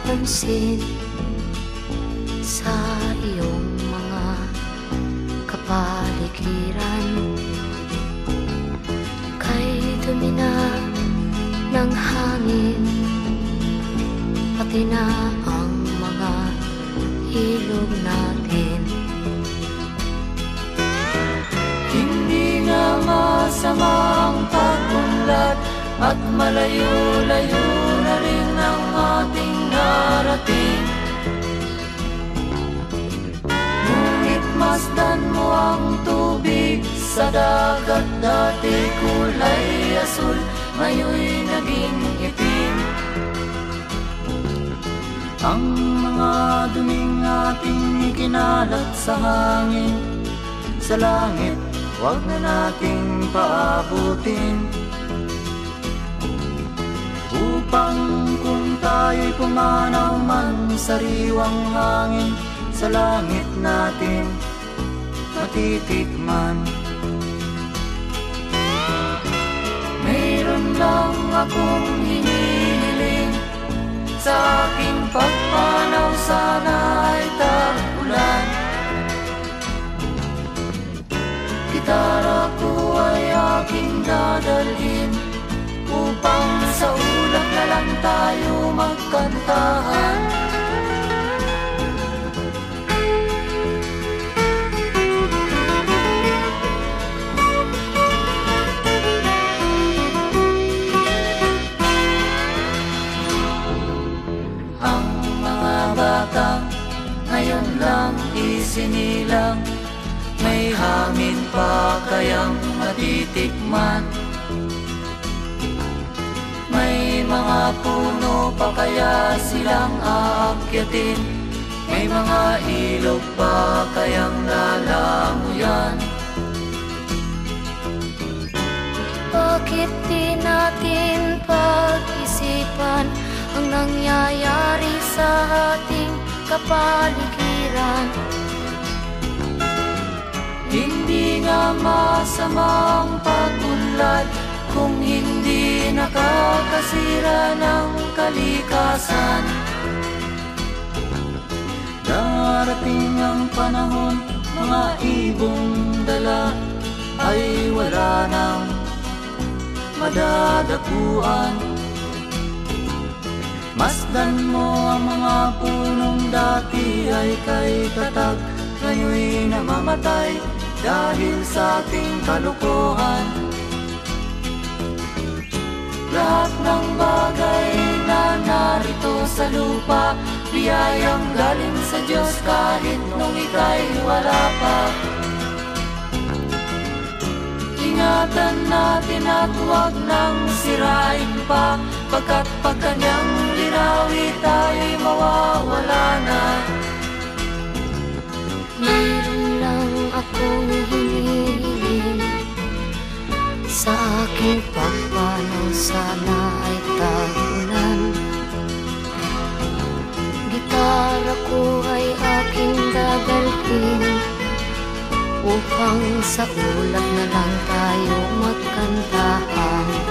napapansin sa iyong mga kapaligiran. Kay dumi na ng hangin, pati na ang mga ilog natin. Hindi nga masama ang pag-unlad, at malayo-layo na rin ang ating narating. Ngunit masdan mo ang tubig sa dagat, dati kulay asul, ngayon'y naging itim. Ang mga duming ating ikinalat sa hangin, sa langit, huwag na nating paabutin. Upang kung tayo'y pumanaw man sa riwang hangin, sa langit natin matitikman. Mayroon lang akong hinihiling, sa aking pagpanaw sana ay tag-ulan. Gitara ko ay aking dadalhin, upang sa ulap na lang tayo magkantahan. Ang mga batang ngayon lang isinilang, may hangin pa kayang matitikman? May mga puno pa kaya silang aakyatin? May mga ilog pa kayang lalanguyan? Bakit di natin pag-isipan ang nangyayari sa ating kapaligiran? Hindi nga masama ang pag-unlad, kung hindi nakakasira ng kalikasan. Darating ang panahon, mga ibong dala ay wala nang madadapuan. Masdan mo ang mga punong dati ay kay tatag, ngayon'y namamatay dahil sa ating kalukuhan. Lahat ng bagay na narito sa lupa, biyayang galing sa Diyos kahit nung ika'y wala pa. Ingatan natin at huwag nang sirain pa, pagkat pag kanyang linawi tayo'y mawawala na. Mayroon lang akong hinihiling, sa aking pagpanaw sana ay tag-ulan. Gitara ko ay aking dadalhin, upang sa ulap na lang tayo magkantahan.